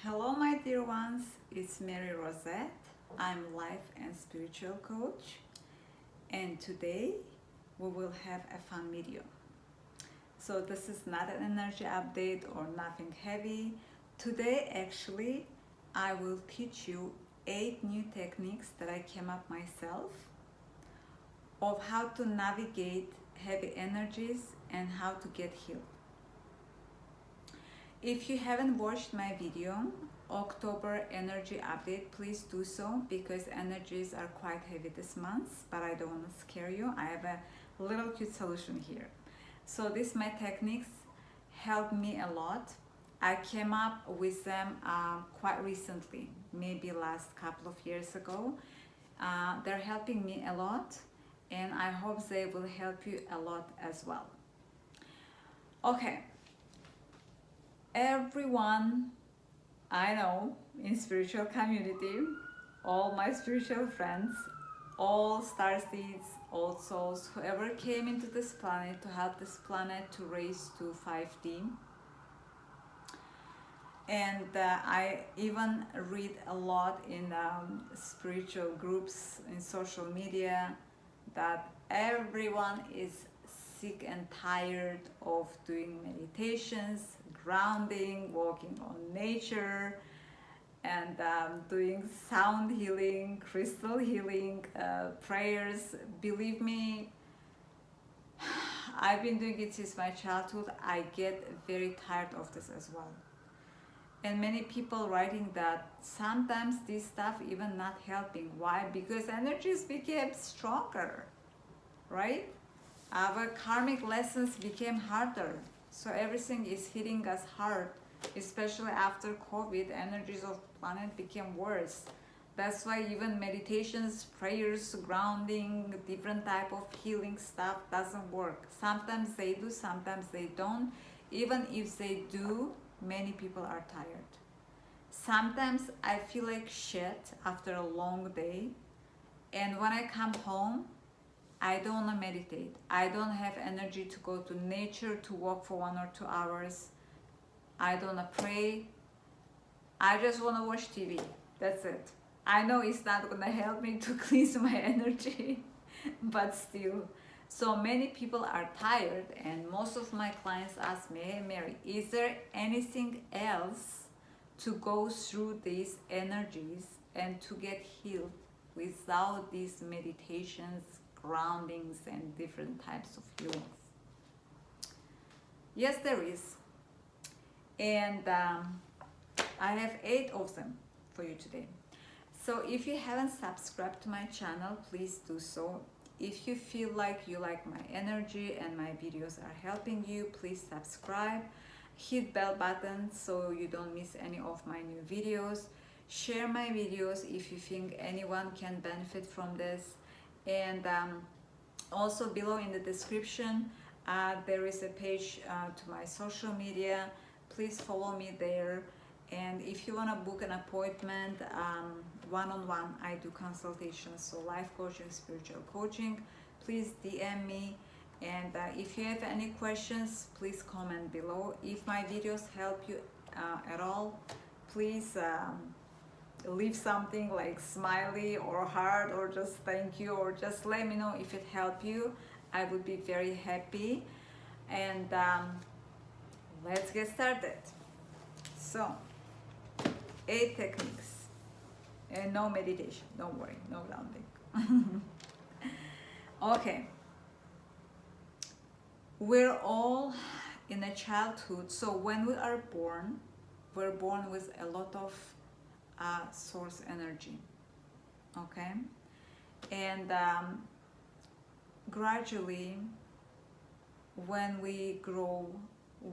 Hello, my dear ones. It's Mary Rosette. I'm life and spiritual coach, and today we will have a fun video. So, this is not an energy update or nothing heavy. Today, actually, I will teach you 8 new techniques that I came up myself of how to navigate heavy energies and how to get healed. If you haven't watched my video, October energy update, please do so because energies are quite heavy this month, but I don't want to scare you. I have a little cute solution here. So these my techniques helped me a lot. I came up with them quite recently, maybe last couple of years ago. They're helping me a lot, and I hope they will help you a lot as well. Okay. Everyone I know in spiritual community, all my spiritual friends, all starseeds, all souls, whoever came into this planet to help this planet to raise to 5D. And I even read a lot in spiritual groups in social media that everyone is sick and tired of doing meditations, grounding, walking on nature, and doing sound healing, crystal healing, prayers. Believe me, I've been doing it since my childhood. I get very tired of this as well. And many people writing that sometimes this stuff even not helping. Why? Because energies became stronger, right? Our karmic lessons became harder, so everything is hitting us hard, especially after COVID. Energies of planet became worse. That's why even meditations, prayers, grounding, different type of healing stuff doesn't work. Sometimes they do, sometimes they don't. Even if they do, many people are tired. Sometimes I feel like shit after a long day, and when I come home I don't want to meditate. I don't have energy to go to nature to walk for 1 or 2 hours. I don't want to pray. I just want to watch TV. That's it. I know it's not going to help me to cleanse my energy, but still. So many people are tired, and most of my clients ask me, hey Mary, is there anything else to go through these energies and to get healed without these meditations, groundings, and different types of healings? Yes, there is, and I have 8 of them for you today. So if you haven't subscribed to my channel, please do so. If you feel like you like my energy and my videos are helping you, please subscribe. Hit bell button so you don't miss any of my new videos. Share my videos if you think anyone can benefit from this. And also below in the description there is a page to my social media. Please follow me there. And if you want to book an appointment one-on-one, I do consultations, so life coaching, spiritual coaching, please DM me. And if you have any questions, please comment below. If my videos help you at all, please leave something like smiley or heart or just thank you, or just let me know if it helped you. I would be very happy. And let's get started. So 8 techniques, and no meditation, don't worry, no grounding. Okay, we're all in a childhood, so when we are born, we're born with a lot of source energy, okay? And gradually, when we grow,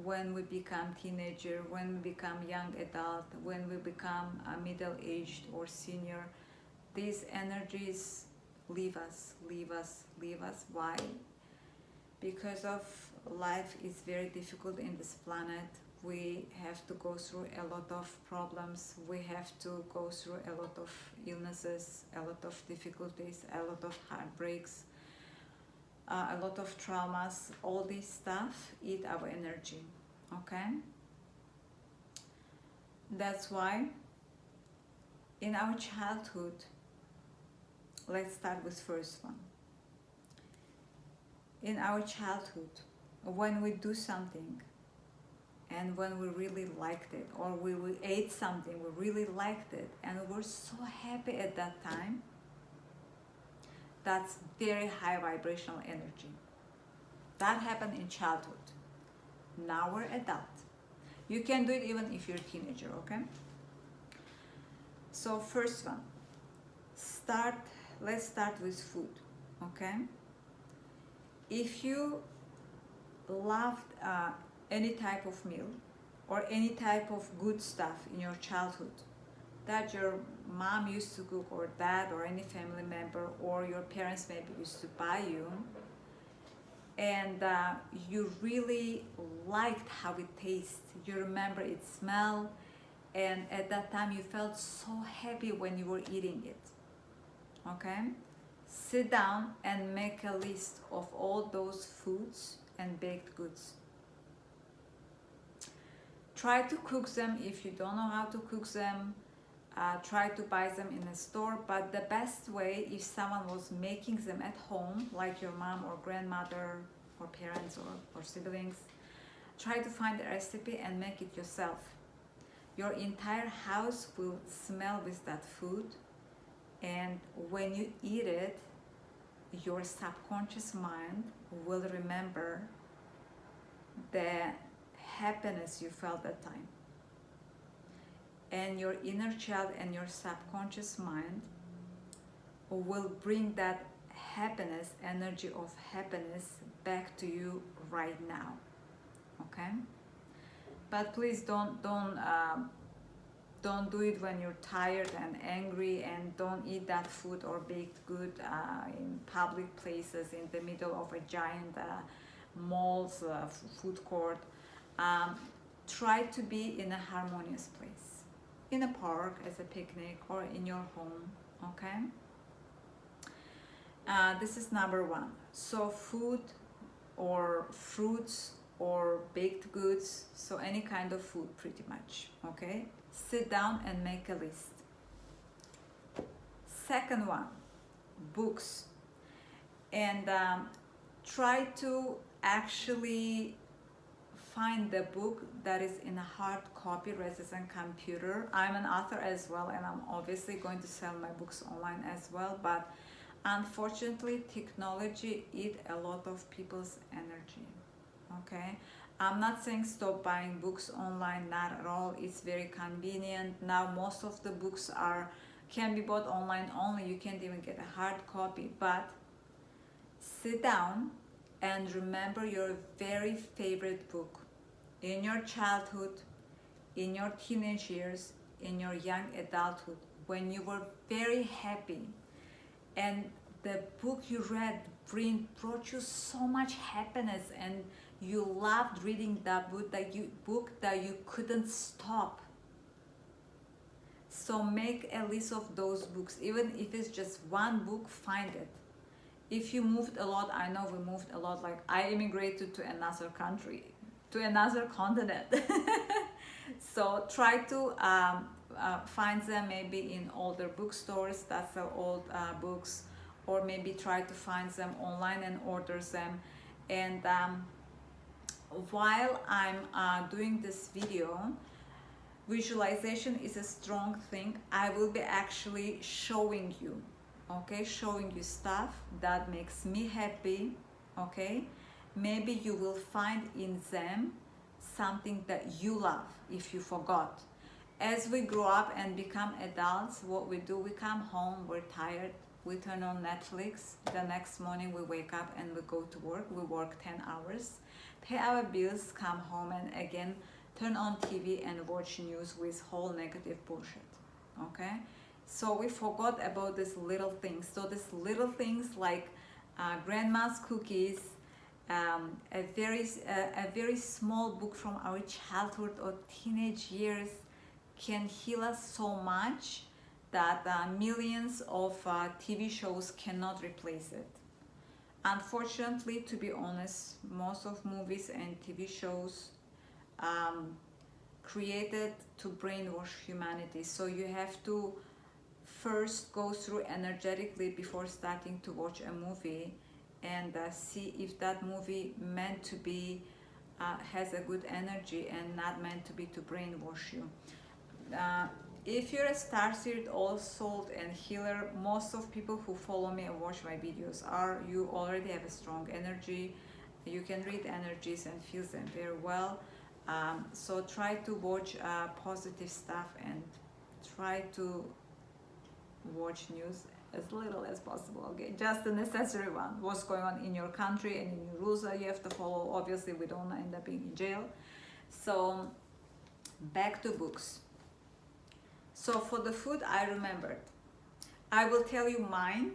when we become teenager, when we become young adult, when we become middle-aged or senior, these energies leave us. Why? Because of life is very difficult in this planet. We have to go through a lot of problems. We have to go through a lot of illnesses, a lot of difficulties, a lot of heartbreaks, a lot of traumas. All this stuff eat our energy, okay? That's why in our childhood, let's start with first one. In our childhood, when we do something and when we really liked it, or we ate something, we really liked it, and we were so happy at that time, that's very high vibrational energy. That happened in childhood. Now we're adult. You can do it even if you're a teenager, okay? So first one, let's start with food, okay? If you loved any type of meal or any type of good stuff in your childhood that your mom used to cook, or dad, or any family member, or your parents maybe used to buy you, and you really liked how it tastes, you remember its smell, and at that time you felt so happy when you were eating it, okay? Sit down and make a list of all those foods and baked goods. Try to cook them. If you don't know how to cook them, try to buy them in a store, but the best way, if someone was making them at home, like your mom or grandmother or parents or siblings, try to find a recipe and make it yourself. Your entire house will smell with that food, and when you eat it, your subconscious mind will remember the happiness you felt that time. And your inner child and your subconscious mind will bring that happiness, energy of happiness, back to you right now, okay? But please don't do it when you're tired and angry, and don't eat that food or baked good in public places, in the middle of a giant malls, food court. Try to be in a harmonious place, in a park, as a picnic, or in your home, okay? This is number one. So food or fruits or baked goods, so any kind of food pretty much, okay? Sit down and make a list. Second one, books. And try to actually find the book that is in a hard copy rather than computer. I'm an author as well, and I'm obviously going to sell my books online as well, but unfortunately technology eats a lot of people's energy, okay? I'm not saying stop buying books online, not at all. It's very convenient. Now most of the books can be bought online only. You can't even get a hard copy. But sit down and remember your very favorite book in your childhood, in your teenage years, in your young adulthood, when you were very happy, and the book you read brought you so much happiness, and you loved reading that book that you couldn't stop. So make a list of those books. Even if it's just one book, find it. If you moved a lot, I know we moved a lot, like I immigrated to another country, to another continent. So try to find them maybe in older bookstores that sell old books, or maybe try to find them online and order them. And while I'm doing this video, visualization is a strong thing. I will be actually showing you, okay, showing you stuff that makes me happy, okay? Maybe you will find in them something that you love if you forgot. As we grow up and become adults, what we do, we come home, we're tired, we turn on Netflix, the next morning we wake up and we go to work, we work 10 hours, pay our bills, come home, and again turn on TV and watch news with whole negative bullshit, okay? So we forgot about these little things. So these little things like grandma's cookies, a very small book from our childhood or teenage years can heal us so much that millions of TV shows cannot replace it. Unfortunately, to be honest, most of movies and TV shows created to brainwash humanity. So you have to first go through energetically before starting to watch a movie, and see if that movie meant to be has a good energy and not meant to be to brainwash you. If you're a starseed, all soul and healer, most of people who follow me and watch my videos are, you already have a strong energy. You can read energies and feel them very well. So try to watch positive stuff, and try to watch news as little as possible, okay? Just the necessary one. What's going on in your country and in your rules that you have to follow. Obviously, we don't end up being in jail. So, back to books. So for the food, I remembered. I will tell you mine.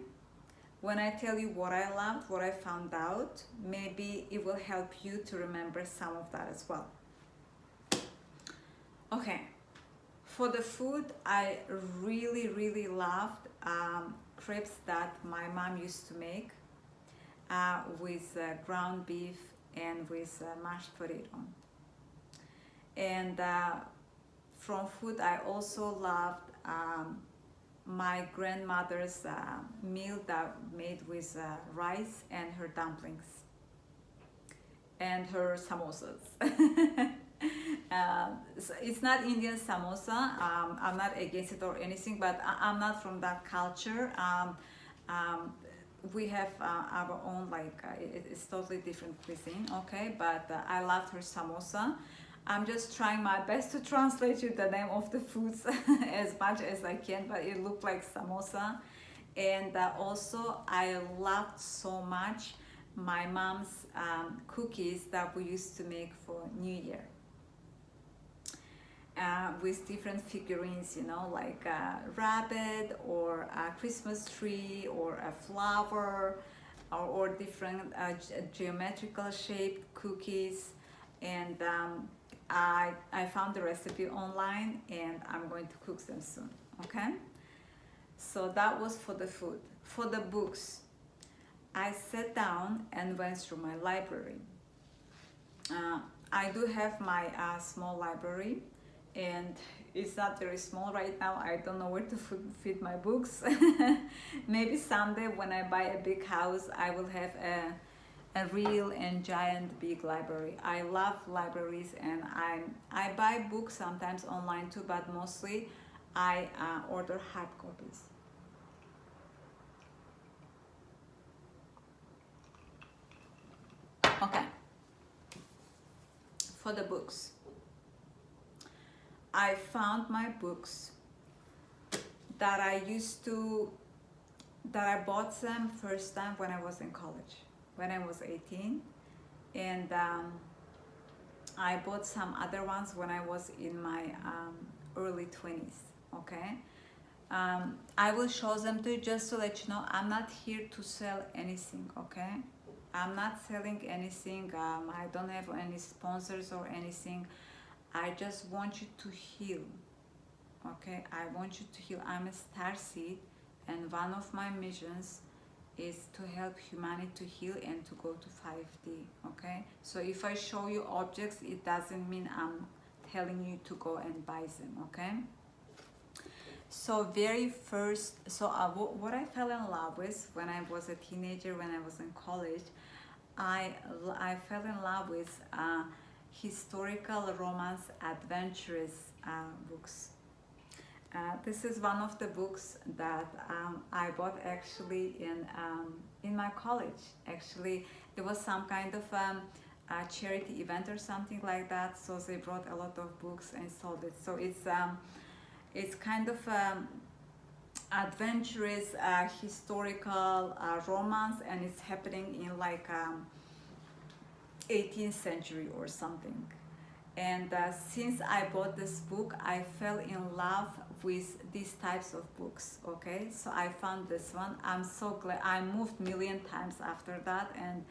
When I tell you what I loved, what I found out, maybe it will help you to remember some of that as well. Okay. For the food, I really loved crepes that my mom used to make with ground beef and with mashed potato. And from food, I also loved my grandmother's meal that made with rice and her dumplings and her samosas. So it's not Indian samosa. I'm not against it or anything, but I'm not from that culture. We have our own, like it's totally different cuisine, okay? But I loved her samosa. I'm just trying my best to translate you the name of the foods as much as I can, but it looked like samosa. And also I loved so much my mom's cookies that we used to make for New Year. With different figurines, you know, like a rabbit or a Christmas tree or a flower, or different geometrical shaped cookies. And I found the recipe online, and I'm going to cook them soon, okay? So that was for the food. For the books, I sat down and went through my library. I do have my small library, and it's not very small right now. I don't know where to fit my books. Maybe someday when I buy a big house, I will have a real and giant big library. I love libraries, and I buy books sometimes online too, but mostly I order hard copies. Okay. For the books, I found my books that I bought them first time when I was in college, when I was 18, and I bought some other ones when I was in my early 20s, okay? I will show them to you just to let you know I'm not here to sell anything, okay? I'm not selling anything. I don't have any sponsors or anything. I just want you to heal, okay? I want you to heal. I'm a starseed, and one of my missions is to help humanity to heal and to go to 5D, okay? So if I show you objects, it doesn't mean I'm telling you to go and buy them, okay? So very first, what I fell in love with when I was a teenager, when I was in college, I fell in love with historical romance adventurous books. This is one of the books that I bought actually in my college. Actually, it was some kind of a charity event or something like that. So they brought a lot of books and sold it. So it's kind of adventurous historical romance, and it's happening in like 18th century or something. And since I bought this book, I fell in love with these types of books, okay? So I found this one. I'm so glad. I moved a million times after that, and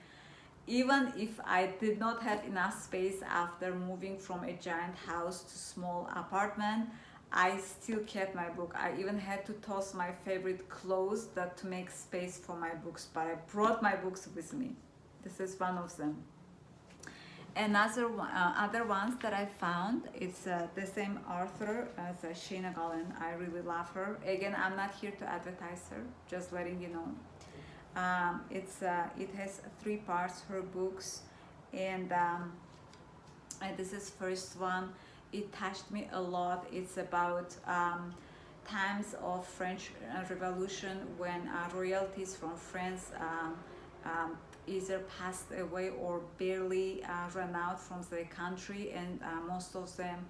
even if I did not have enough space after moving from a giant house to small apartment, I still kept my book. I even had to toss my favorite clothes to make space for my books, but I brought my books with me. This is one of them. Another other ones that I found, it's the same author as Shana Gallen. I really love her. Again, I'm not here to advertise her, just letting you know. It has 3 parts, her books, and this is first one. It touched me a lot. It's about times of French Revolution when royalties from France either passed away or barely ran out from the country, and most of them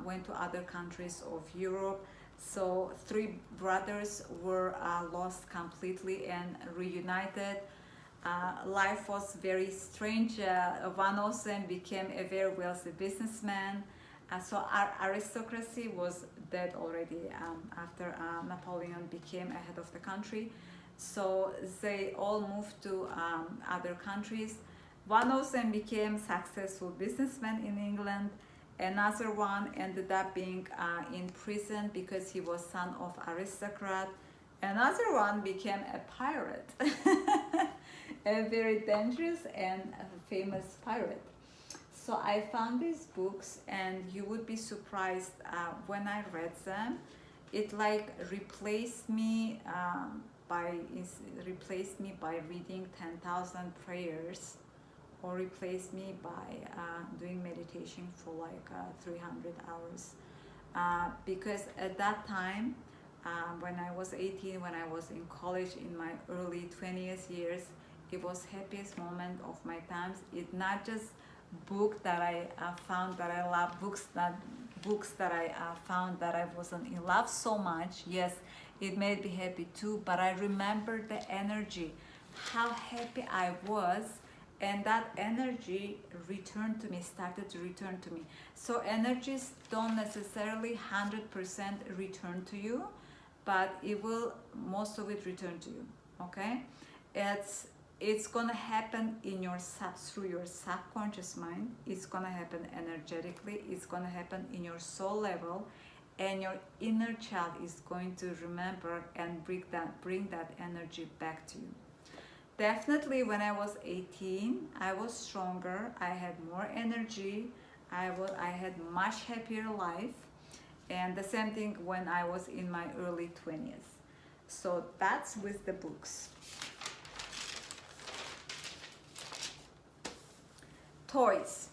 went to other countries of Europe. So 3 brothers were lost completely and reunited. Life was very strange. One of them became a very wealthy businessman. So our aristocracy was dead already after Napoleon became a head of the country. So they all moved to other countries. One of them became successful businessman in England. Another one ended up being in prison because he was son of aristocrat. Another one became a pirate, a very dangerous and famous pirate. So I found these books, and you would be surprised when I read them. It like replaced me by reading 10,000 prayers, or replaced me by doing meditation for like 300 hours. Because at that time, when I was 18, when I was in college in my early 20th years, it was happiest moment of my times. It not just book that I found that I love, books that I found that I wasn't in love so much. Yes, it made me happy too, but I remember the energy, how happy I was, and that energy returned to me, started to return to me. So energies don't necessarily 100% return to you, but it will, most of it return to you. Okay, it's gonna happen in your through your subconscious mind. It's gonna happen energetically. It's gonna happen in your soul level, and your inner child is going to remember and bring that energy back to you. Definitely, when I was 18, I was stronger. I had more energy. I had much happier life, and the same thing when I was in my early 20s. So that's with the books. Toys.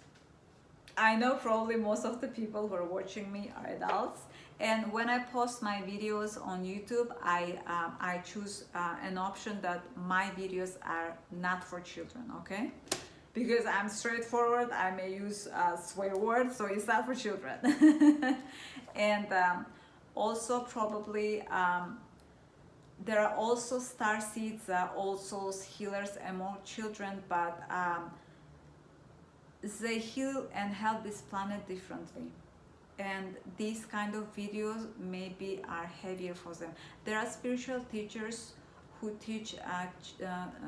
I know probably most of the people who are watching me are adults, and when I post my videos on YouTube, I choose an option that my videos are not for children, okay? Because I'm straightforward, I may use swear words, so it's not for children. And also probably there are also starseeds, all souls, healers among children, but they heal and help this planet differently, and these kind of videos maybe are heavier for them. There are spiritual teachers who teach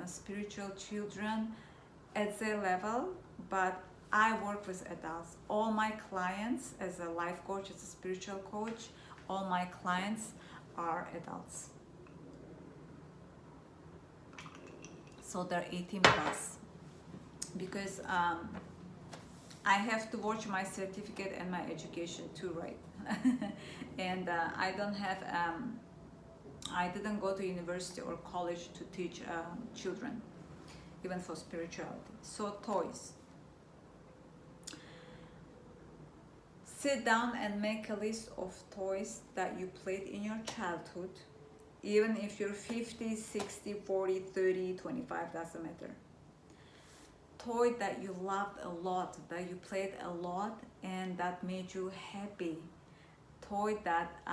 spiritual children at their level, but I work with adults. All my clients, as a life coach, as a spiritual coach, all my clients are adults, so they're 18 plus, because I have to watch my certificate and my education too, right? And I don't have, I didn't go to university or college to teach children, even for spirituality. So toys. Sit down and make a list of toys that you played in your childhood, even if you're 50, 60, 40, 30, 25, doesn't matter. Toy that you loved a lot, that you played a lot, and that made you happy. Toy that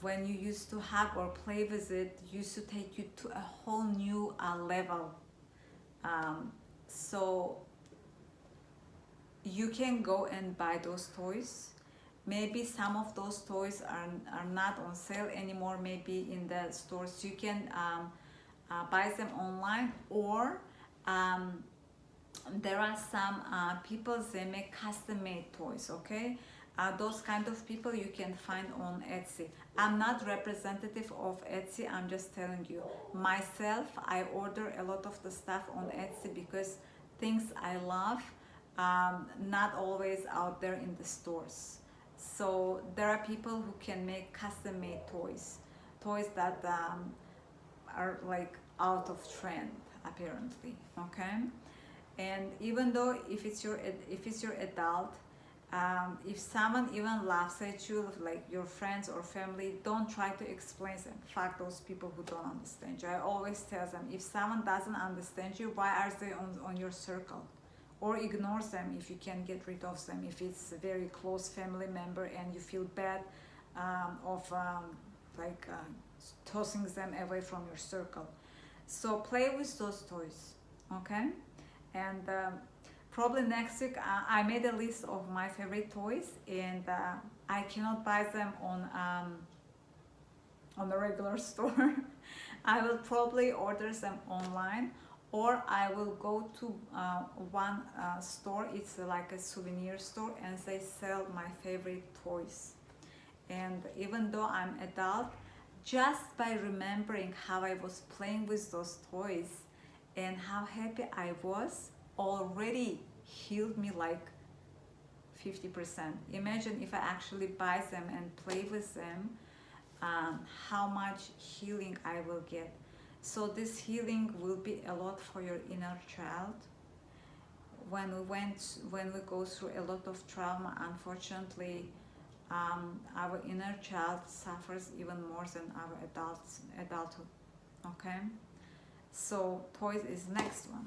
when you used to hug or play with it, used to take you to a whole new level. So you can go and buy those toys. Maybe some of those toys are not on sale anymore, maybe in the stores. You can buy them online, or there are some people, they make custom-made toys, okay? Those kind of people you can find on Etsy. I'm not representative of Etsy, I'm just telling you. Myself, I order a lot of the stuff on Etsy because things I love, not always out there in the stores. So there are people who can make custom made toys, toys that are like out of trend apparently. Okay, and even though if it's your adult, if someone even laughs at you, like your friends or family, don't try to explain them. Fuck those people who don't understand you. I always tell them, if someone doesn't understand you, why are they on your circle? Or ignore them if you can get rid of them, if it's a very close family member and you feel bad of like tossing them away from your circle. So play with those toys, okay? And probably next week I made a list of my favorite toys, and I cannot buy them on the regular store. I will probably order them online, or I will go to one store. It's like a souvenir store, and they sell my favorite toys. And even though I'm adult, just by remembering how I was playing with those toys and how happy I was, already healed me like 50%. Imagine if I actually buy them and play with them, how much healing I will get. So this healing will be a lot for your inner child. When we go through a lot of trauma, unfortunately, our inner child suffers even more than our adulthood. Okay, so toys is next one.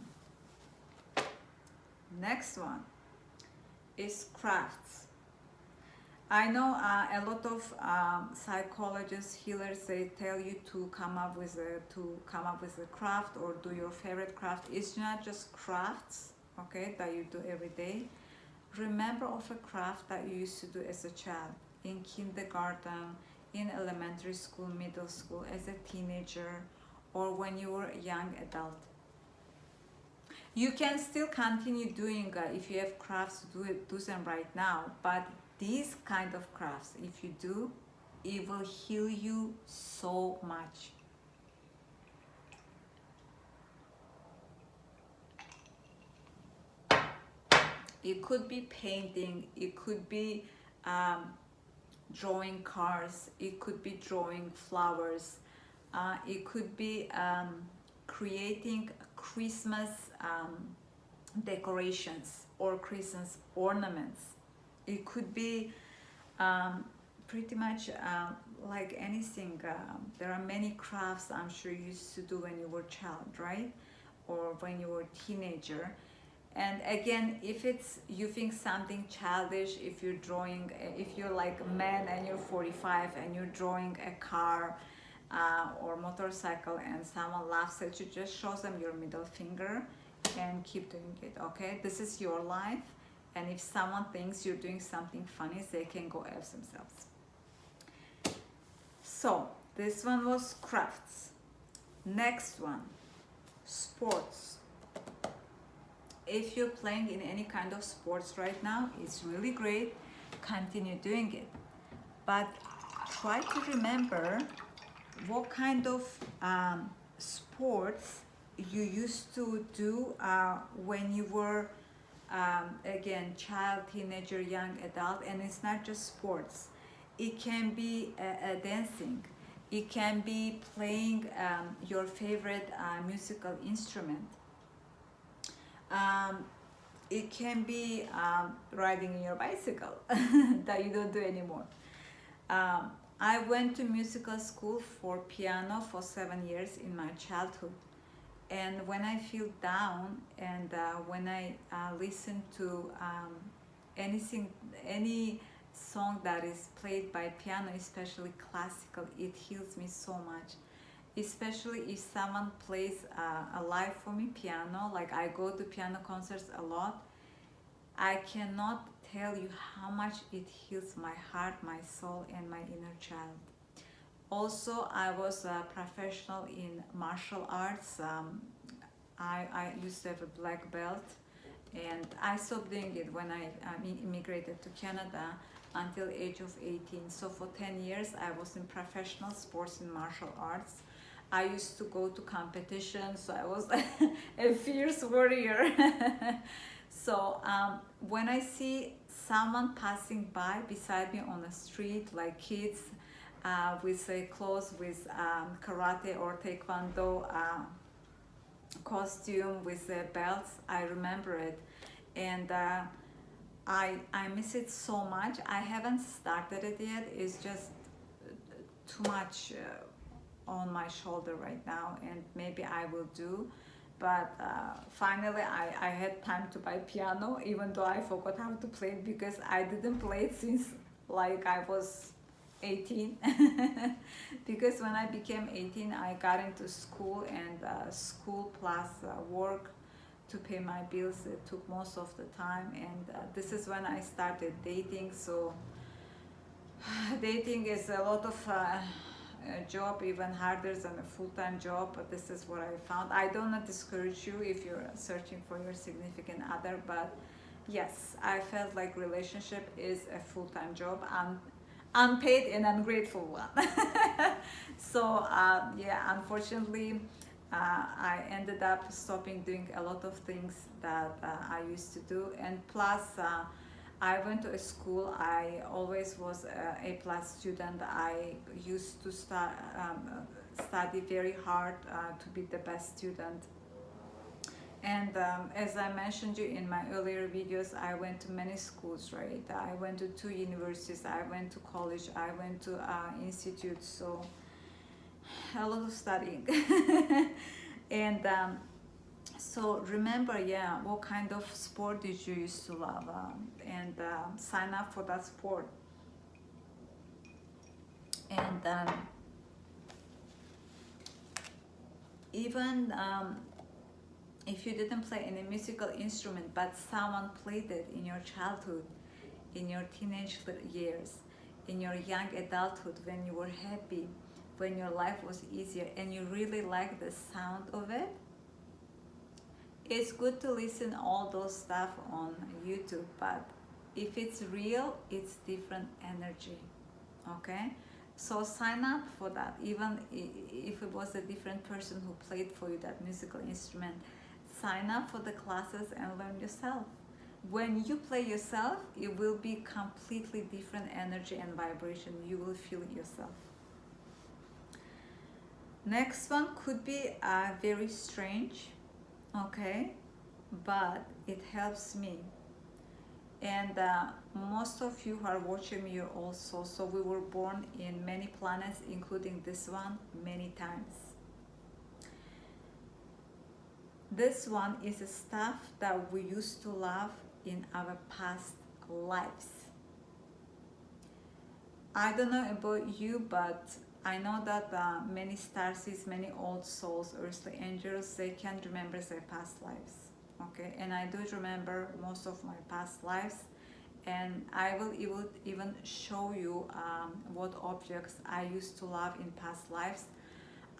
Next one is crafts. I know a lot of psychologists, healers, they tell you to come up with a craft or do your favorite craft. It's not just crafts, okay, that you do every day. Remember of a craft that you used to do as a child, in kindergarten, in elementary school, middle school, as a teenager, or when you were a young adult. You can still continue doing if you have crafts, do them right now. But these kind of crafts, if you do, it will heal you so much. It could be painting, it could be drawing cars, it could be drawing flowers, it could be creating Christmas decorations or Christmas ornaments. It could be pretty much like anything. There are many crafts I'm sure you used to do when you were a child, right? Or when you were a teenager. And again, if it's you think something childish, if you're drawing, if you're like a man and you're 45 and you're drawing a car or motorcycle and someone laughs at you, just show them your middle finger and keep doing it, okay? This is your life, and if someone thinks you're doing something funny, they can go F themselves. So this one was crafts. Next one, sports. If you're playing in any kind of sports right now, it's really great. Continue doing it. But try to remember what kind of sports you used to do when you were, again, child, teenager, young adult. And it's not just sports. It can be dancing. It can be playing your favorite musical instrument. It can be riding your bicycle that you don't do anymore. I went to musical school for piano for 7 years in my childhood. And when I feel down and when I listen to any song that is played by piano, especially classical, it heals me so much. Especially if someone plays a live for me piano, like I go to piano concerts a lot, I cannot tell you how much it heals my heart, my soul, and my inner child. Also, I was a professional in martial arts. I used to have a black belt, and I stopped doing it when I immigrated to Canada until age of 18. So for 10 years, I was in professional sports in martial arts. I used to go to competitions, so I was a fierce warrior. So when I see someone passing by beside me on the street, like kids with clothes with karate or taekwondo costume with belts, I remember it, and I miss it so much. I haven't started it yet. It's just too much on my shoulder right now, and maybe I will do. But finally I had time to buy piano, even though I forgot how to play it because I didn't play it since like I was 18. Because when I became 18 I got into school, and school plus work to pay my bills, it took most of the time, and this is when I started dating. So dating is a lot of job, even harder than a full-time job, but this is what I found. I don't want to discourage you if you're searching for your significant other, but yes, I felt like relationship is a full-time job, unpaid and ungrateful one. So yeah, unfortunately I ended up stopping doing a lot of things that I used to do, and plus I went to a school. I always was a plus student. I used to study very hard to be the best student. And as I mentioned you in my earlier videos, I went to many schools, right? I went to 2 universities, I went to college, I went to institutes, so a lot of studying. And so remember, yeah, what kind of sport did you used to love, and sign up for that sport. And even if you didn't play any musical instrument, but someone played it in your childhood, in your teenage years, in your young adulthood, when you were happy, when your life was easier, and you really like the sound of it, it's good to listen all those stuff on YouTube, but if it's real, it's different energy, okay? So sign up for that, even if it was a different person who played for you that musical instrument. Sign up for the classes and learn yourself. When you play yourself, it will be completely different energy and vibration. You will feel it yourself. Next one could be very strange, okay, but it helps me. And most of you who are watching me also, so we were born in many planets, including this one, many times. This one is a stuff that we used to love in our past lives. I don't know about you, but I know that many starseeds, many old souls, earthly angels, they can remember their past lives. Okay, and I do remember most of my past lives, and I will even show you what objects I used to love in past lives.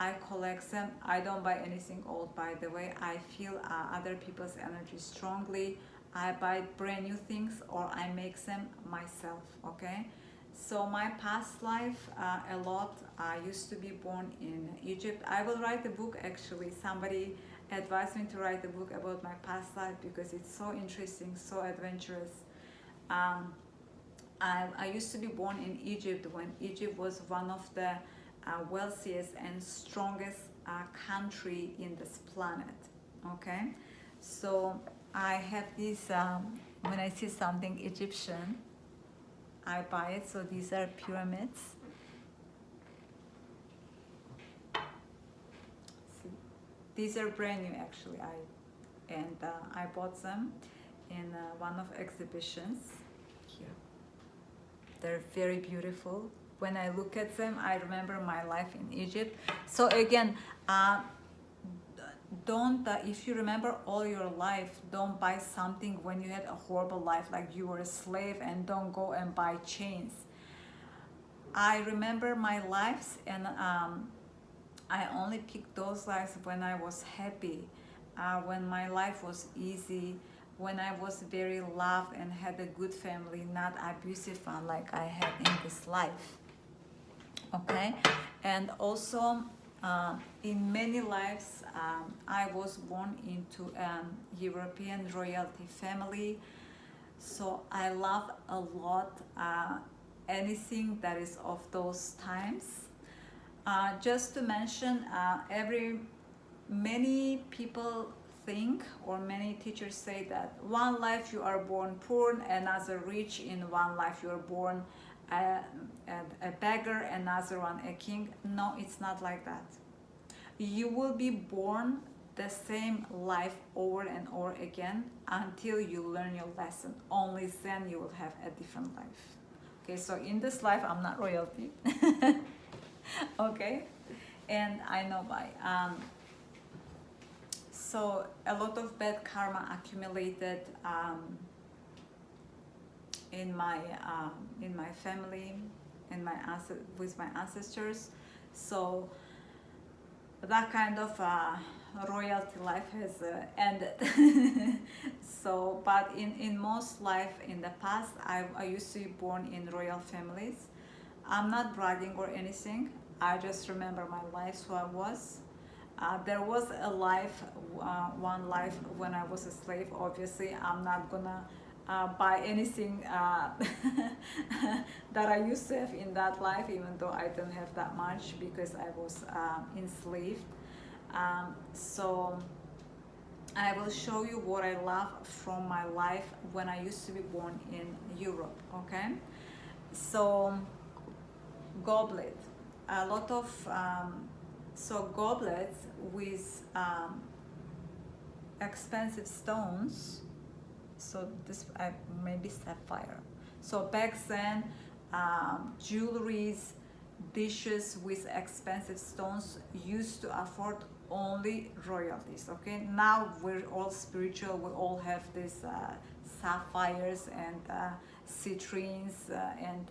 I collect them. I don't buy anything old, by the way. I feel other people's energy strongly. I buy brand new things, or I make them myself, okay? So my past life, a lot, I used to be born in Egypt. I will write a book, actually. Somebody advised me to write a book about my past life because it's so interesting, so adventurous. I used to be born in Egypt when Egypt was one of the wealthiest and strongest country in this planet, okay? So I have this, when I see something Egyptian, I buy it. So these are pyramids. See, these are brand new, actually. I bought them in one of exhibitions here. They're very beautiful. When I look at them, I remember my life in Egypt. So again, don't, if you remember all your life, don't buy something when you had a horrible life, like you were a slave, and don't go and buy chains. I remember my lives, and I only picked those lives when I was happy, when my life was easy, when I was very loved and had a good family, not abusive one like I had in this life. Okay, and also In many lives, I was born into an European royalty family, so I love a lot anything that is of those times. Just to mention, many people think, or many teachers say, that one life you are born poor, another rich; in one life you are born a, a beggar, another one a king. No, it's not like that. You will be born the same life over and over again until you learn your lesson. Only then you will have a different life. Okay, so in this life I'm not royalty. Okay, and I know why. So a lot of bad karma accumulated in my family, with my ancestors. So that kind of royalty life has ended. So, but in most life in the past, I used to be born in royal families. I'm not bragging or anything. I just remember my life, who I was. There was a life, one life when I was a slave. Obviously, I'm not gonna buy anything that I used to have in that life, even though I don't have that much because I was enslaved. So I will show you what I love from my life when I used to be born in Europe. Okay, so goblet, a lot of so goblets with expensive stones. So this maybe sapphire. So back then, jewelries, dishes with expensive stones used to afford only royalties. Okay, now we're all spiritual. We all have these sapphires and citrines and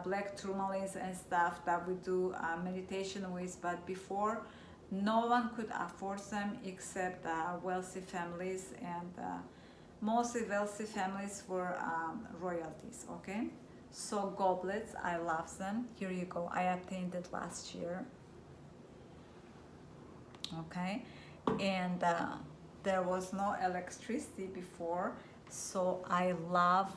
black tourmalines and stuff that we do meditation with. But before, no one could afford them except wealthy families, and mostly wealthy families were royalties. Okay, so goblets, I love them. Here you go. I obtained it last year. Okay, and there was no electricity before, so I love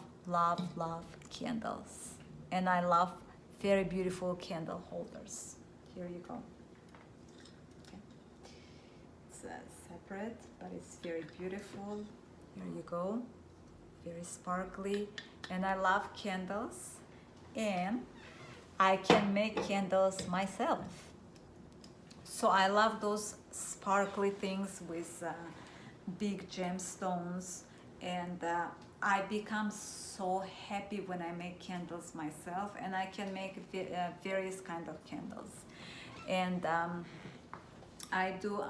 candles, and I love very beautiful candle holders. Here you go. Okay. It's separate, but it's very beautiful. Here you go. Very sparkly, and I love candles, and I can make candles myself. So I love those sparkly things with big gemstones, and I become so happy when I make candles myself, and I can make various kind of candles. And I do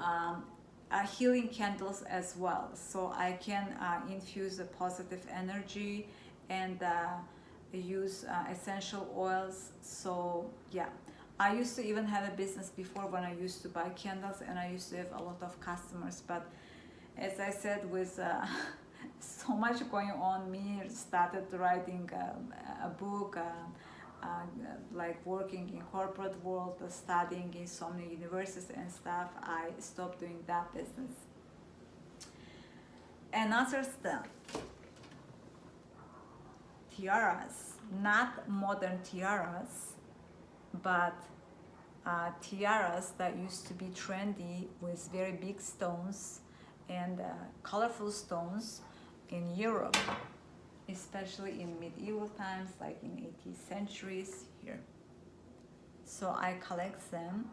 healing candles as well, so I can infuse a positive energy and use essential oils. So yeah, I used to even have a business before when I used to buy candles, and I used to have a lot of customers. But as I said, with so much going on, me started writing a book, like working in corporate world, studying in so many universities and stuff. I stopped doing that business. Another step, tiaras, not modern tiaras, but tiaras that used to be trendy with very big stones and colorful stones in Europe, especially in medieval times, like in 18th centuries here. So I collect them.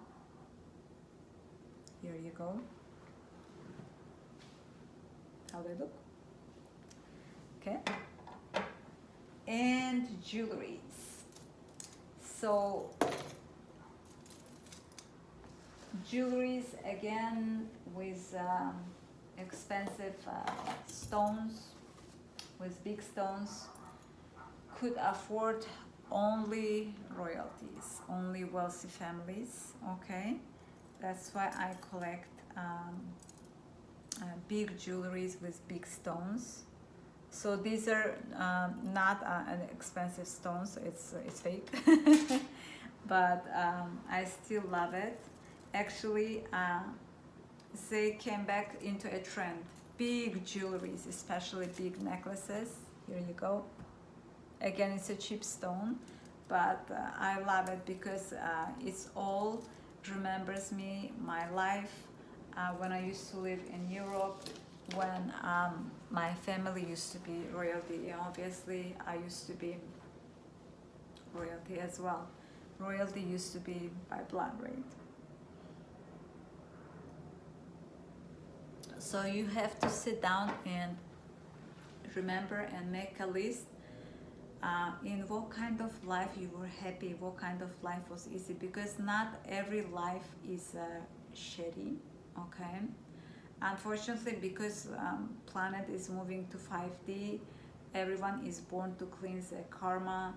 Here you go. How they look. Okay. And jewelries. So jewelries again with expensive stones, with big stones, could afford only royalties, only wealthy families. Okay, that's why I collect big jewelries with big stones. So these are not an expensive stones, it's fake. But I still love it, actually they came back into a trend. Big jewelries, especially big necklaces. Here you go. Again, it's a cheap stone, but I love it because it's all remembers me, my life, when I used to live in Europe, when my family used to be royalty. Obviously, I used to be royalty as well. Royalty used to be by blood, right? So you have to sit down and remember and make a list in what kind of life you were happy, what kind of life was easy, because not every life is shitty, okay? Unfortunately, because planet is moving to 5D, everyone is born to cleanse their karma.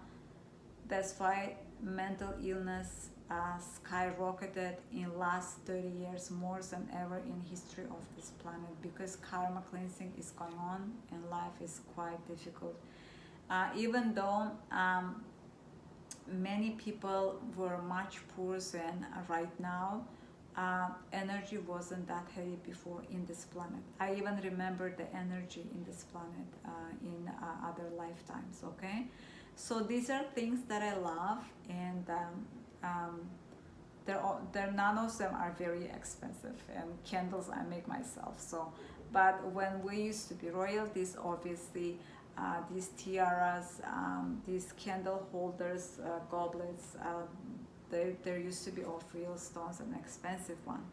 That's why mental illness skyrocketed in last 30 years more than ever in history of this planet, because karma cleansing is going on and life is quite difficult. Even though many people were much poorer than right now, energy wasn't that heavy before in this planet. I even remember the energy in this planet in other lifetimes, okay? So these are things that I love, and none of them are very expensive, and candles I make myself. So, but when we used to be royalties, obviously these tiaras, these candle holders, goblets, there used to be of real stones, an expensive one.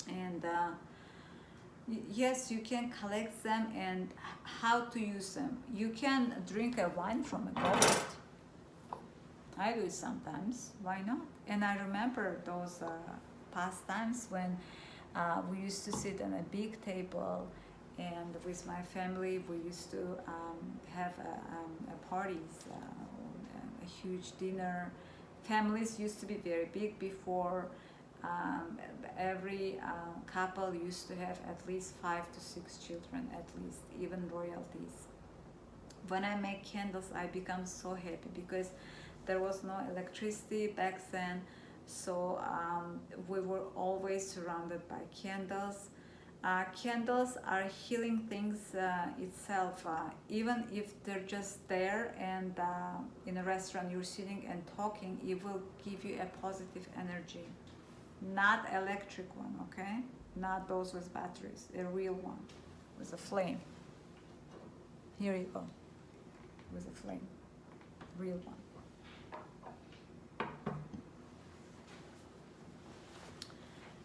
And yes, you can collect them, and how to use them. You can drink a wine from a goblet. I do it sometimes. Why not? And I remember those past times when we used to sit on a big table, and with my family we used to have parties, a huge dinner. Families used to be very big before. Every couple used to have at least 5 to 6 children, at least, even royalties. When I make candles, I become so happy because there was no electricity back then, so we were always surrounded by candles. Candles are healing things itself, even if they're just there, and in a restaurant you're sitting and talking, it will give you a positive energy. Not electric one, okay? Not those with batteries, a real one with a flame. Here you go, with a flame, real one.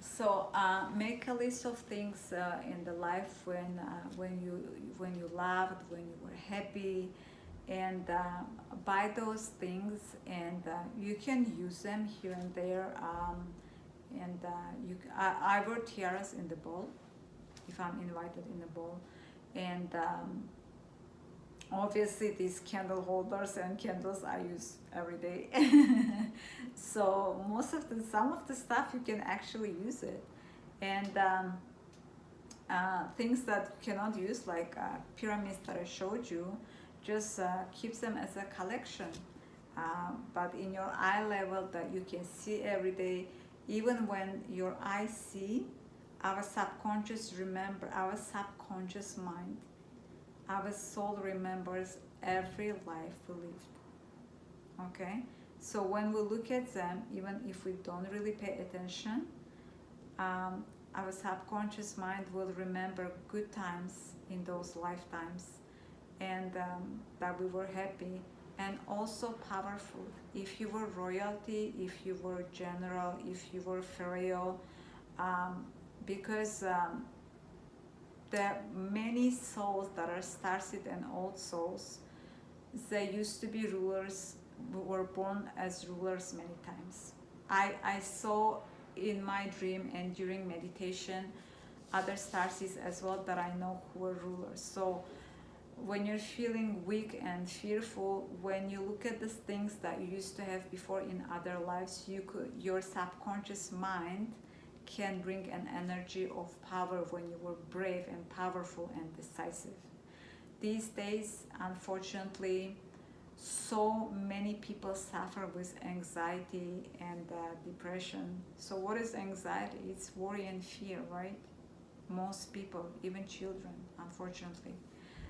So make a list of things in the life when you loved, when you were happy, and buy those things, and you can use them here and there. I wear tiaras in the bowl if I'm invited in the bowl, and obviously these candle holders and candles I use every day. So some of the stuff you can actually use it, and things that you cannot use, like pyramids that I showed you, just keep them as a collection, but in your eye level that you can see every day. Even when your eyes see, our subconscious mind, our soul remembers every life we lived, okay? So when we look at them, even if we don't really pay attention, our subconscious mind will remember good times in those lifetimes, and that we were happy and also powerful. If you were royalty, if you were general, if you were pharaoh, because there are many souls that are starseed and old souls. They used to be rulers, were born as rulers many times. I saw in my dream and during meditation other starseeds as well that I know who were rulers. So when you're feeling weak and fearful, when you look at the things that you used to have before in other lives, your subconscious mind can bring an energy of power when you were brave and powerful and decisive. These days, unfortunately, So many people suffer with anxiety and depression. So what is anxiety? It's worry and fear, right? Most people, even children, unfortunately.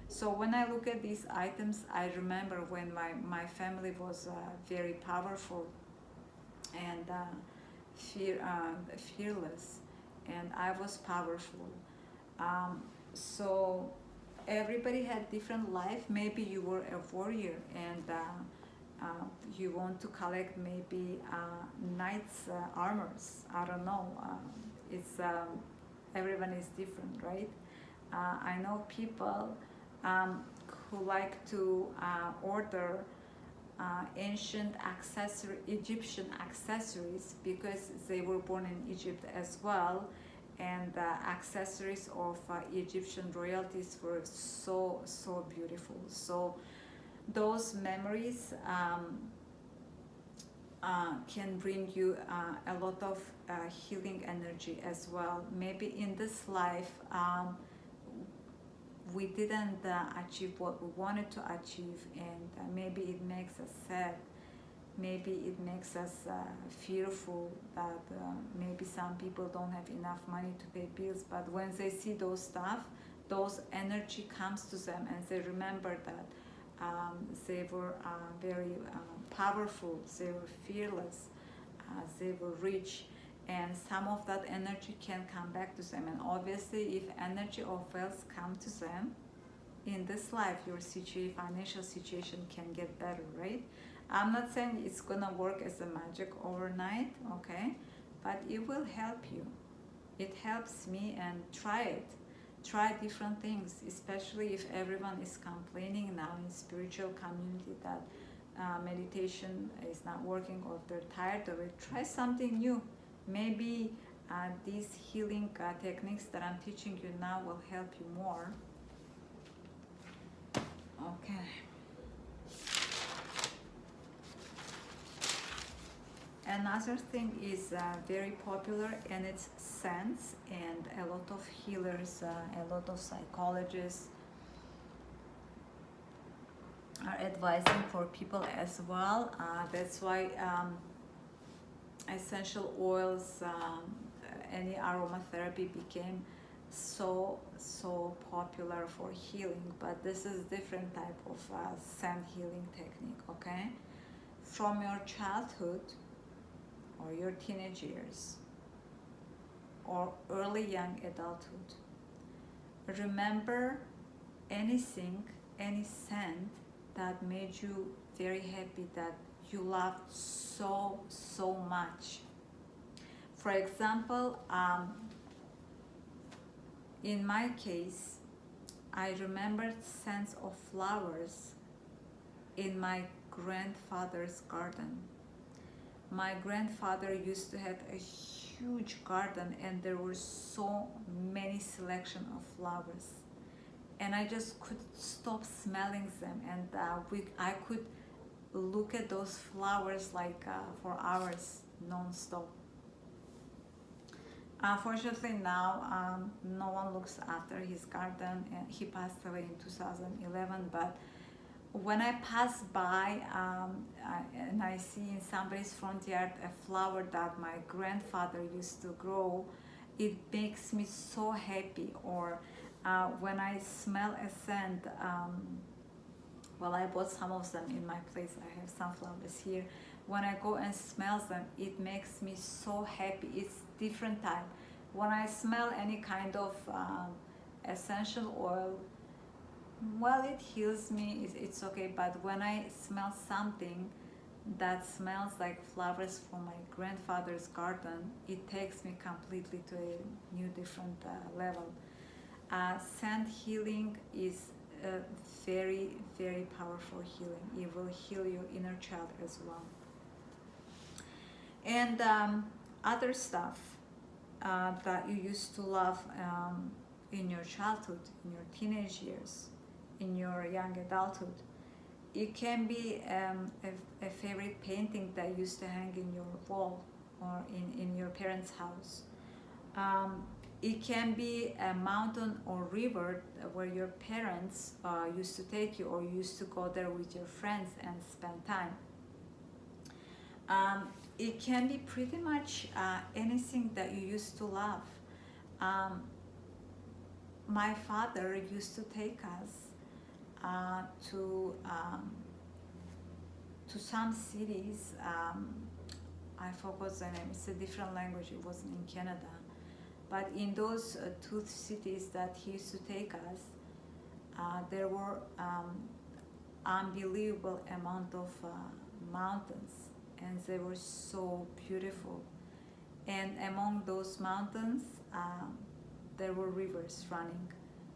So when I look at these items, I remember when my family was very powerful and fearless, and I was powerful. So everybody had different life. Maybe you were a warrior and you want to collect maybe knights armors. I don't know. It's everyone is different, right? I know people who like to order ancient Egyptian accessories because they were born in Egypt as well, and the accessories of Egyptian royalties were so beautiful. So those memories can bring you a lot of healing energy as well. Maybe in this life we didn't achieve what we wanted to achieve, and maybe it makes us sad. Maybe it makes us fearful that maybe some people don't have enough money to pay bills, but when they see those stuff, those energy comes to them and they remember that they were very powerful, they were fearless, they were rich, and some of that energy can come back to them. And obviously if energy of wealth come to them in this life, your financial situation can get better, right? I'm not saying it's gonna work as a magic overnight, okay, but it will help you. It helps me, and try it. Try different things, especially if everyone is complaining now in spiritual community that meditation is not working or they're tired of it. Try something new. Maybe these healing techniques that I'm teaching you now will help you more. Okay. Another thing is very popular, and it's scents, and a lot of healers, a lot of psychologists are advising for people as well. That's why essential oils, any aromatherapy became so popular for healing. But this is different type of scent healing technique, okay? From your childhood or your teenage years or early young adulthood, remember anything, any scent that made you very happy, that you loved so much. For example, in my case, I remembered scents of flowers in my grandfather's garden. My grandfather used to have a huge garden, and there were so many selection of flowers, and I just could stop smelling them, and I could look at those flowers like for hours non-stop. Unfortunately now no one looks after his garden, and he passed away in 2011. But when I pass by and I see in somebody's front yard a flower that my grandfather used to grow, it makes me so happy. Or when I smell a scent, well, I bought some of them in my place. I have sunflowers here. When I go and smell them, it makes me so happy. It's different type. When I smell any kind of essential oil, well, it heals me, it's okay. But when I smell something that smells like flowers from my grandfather's garden, it takes me completely to a new different level. Scent healing is very powerful healing. It will heal your inner child as well. And other stuff that you used to love in your childhood, in your teenage years, in your young adulthood. It can be a favorite painting that used to hang in your wall or in your parents' house. It can be a mountain or river where your parents used to take you, or you used to go there with your friends and spend time. It can be pretty much anything that you used to love. Um, my father used to take us uh, to um, to some cities. I forgot the name. It's a different language. It wasn't in Canada, but in those two cities that he used to take us, there were unbelievable amount of mountains, and they were so beautiful. And among those mountains, there were rivers running,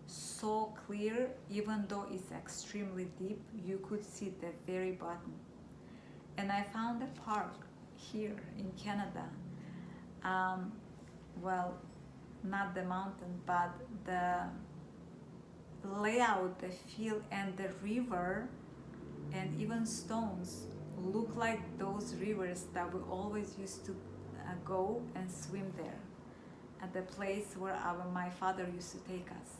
so clear, even though it's extremely deep, you could see the very bottom. And I found a park here in Canada. Um, well, not the mountain, but the layout, the feel, and the river, and even stones look like those rivers that we always used to go and swim there, at the place where my father used to take us.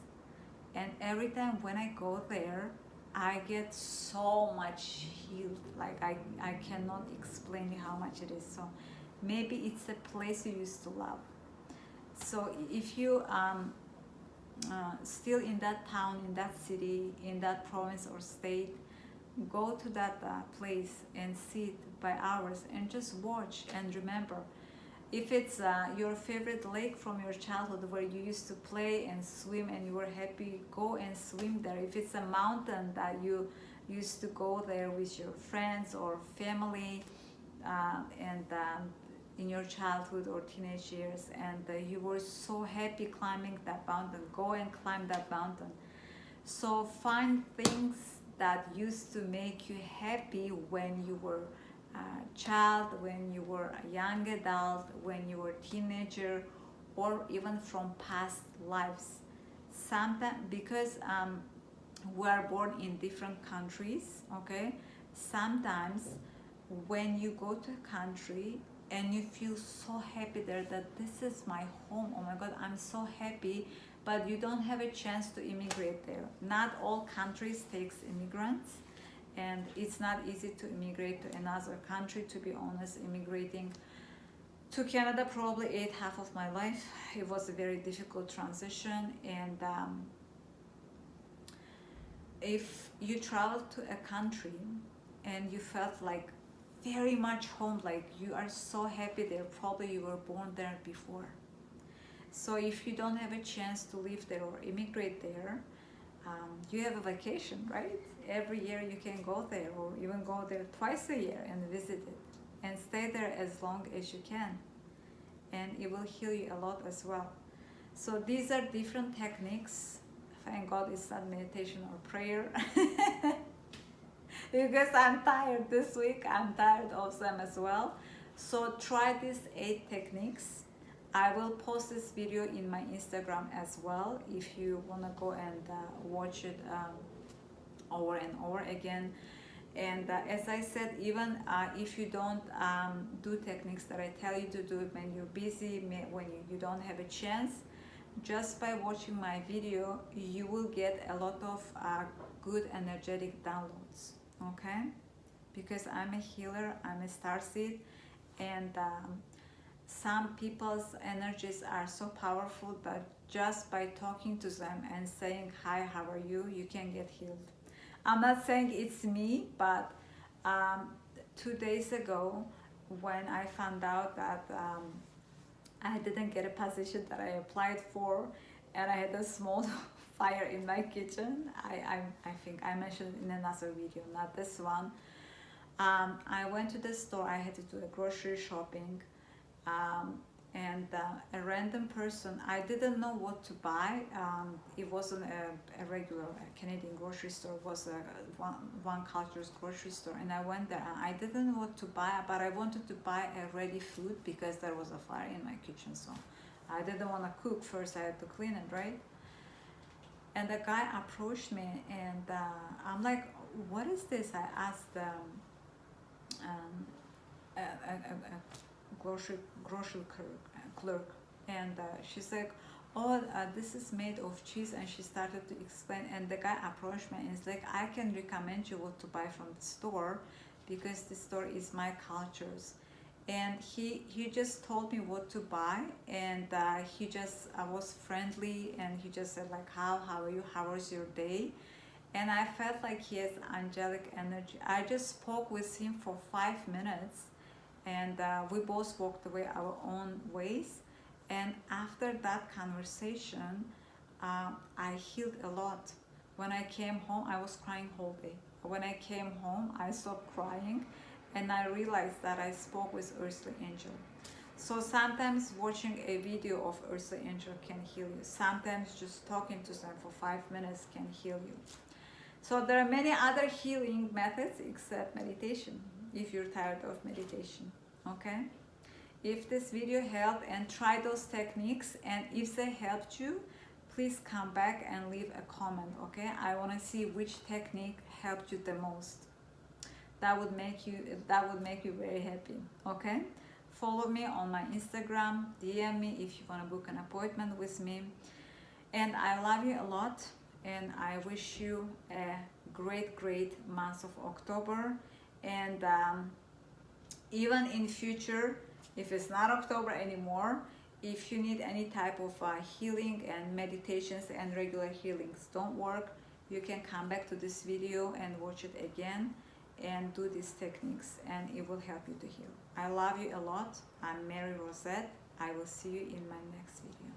And every time when I go there, I get so much healed. Like I cannot explain how much it is. So maybe it's a place you used to love. So if you still in that town, in that city, in that province or state, go to that place and sit by hours and just watch and remember. If it's your favorite lake from your childhood where you used to play and swim and you were happy, go and swim there. If it's a mountain that you used to go there with your friends or family, and in your childhood or teenage years, and you were so happy climbing that mountain, go and climb that mountain. So find things that used to make you happy when you were a child, when you were a young adult, when you were a teenager, or even from past lives. Sometimes, because we are born in different countries, okay? Sometimes when you go to a country and you feel so happy there that this is my home, oh my God, I'm so happy, but you don't have a chance to immigrate there. Not all countries takes immigrants, and it's not easy to immigrate to another country. To be honest, immigrating to Canada probably ate half of my life. It was a very difficult transition, and if you travel to a country and you felt like very much home, like you are so happy there, probably you were born there before. So if you don't have a chance to live there or immigrate there, you have a vacation, right? Every year you can go there, or even go there twice a year and visit it and stay there as long as you can, and it will heal you a lot as well. So these are different techniques. Thank God it's not meditation or prayer. Because I'm tired this week, I'm tired of them as well. So try these 8 techniques. I will post this video in my Instagram as well if you want to go and watch it over and over again. And as I said, even if you don't do techniques that I tell you to do when you're busy, when you don't have a chance, just by watching my video, you will get a lot of good energetic downloads, okay? Because I'm a healer, I'm a starseed, and some people's energies are so powerful that just by talking to them and saying, hi, how are you, you can get healed. I'm not saying it's me, but 2 days ago, when I found out that I didn't get a position that I applied for, and I had a small fire in my kitchen, I think I mentioned it in another video, not this one. I went to the store, I had to do a grocery shopping, and a random person, I didn't know what to buy. It wasn't a regular Canadian grocery store, it was one culture's grocery store, and I went there and I didn't know what to buy, but I wanted to buy a ready food because there was a fire in my kitchen, so I didn't want to cook. First I had to clean it, right? And the guy approached me, and I'm like, what is this? I asked a grocery clerk, and she's like, oh, this is made of cheese, and she started to explain, and the guy approached me and it's like, I can recommend you what to buy from the store because the store is my cultures. And he just told me what to buy, and he just was friendly, and he just said like, how are you, how was your day? And I felt like he has angelic energy. I just spoke with him for 5 minutes, and we both walked away our own ways. And after that conversation, I healed a lot. When I came home, I was crying whole day. When I came home, I stopped crying, and I realized that I spoke with earthly angel. So sometimes watching a video of earthly angel can heal you. Sometimes just talking to them for 5 minutes can heal you. So there are many other healing methods except meditation, if you're tired of meditation, okay? If this video helped, and try those techniques, and if they helped you, please come back and leave a comment, okay? I want to see which technique helped you the most. That would make you very happy, okay? Follow me on my Instagram, DM me if you want to book an appointment with me. And I love you a lot, and I wish you a great month of October. And even in future, if it's not October anymore, if you need any type of healing and meditations and regular healings don't work, you can come back to this video and watch it again and do these techniques, and it will help you to heal. I love you a lot. I'm Mary Rosette. I will see you in my next video.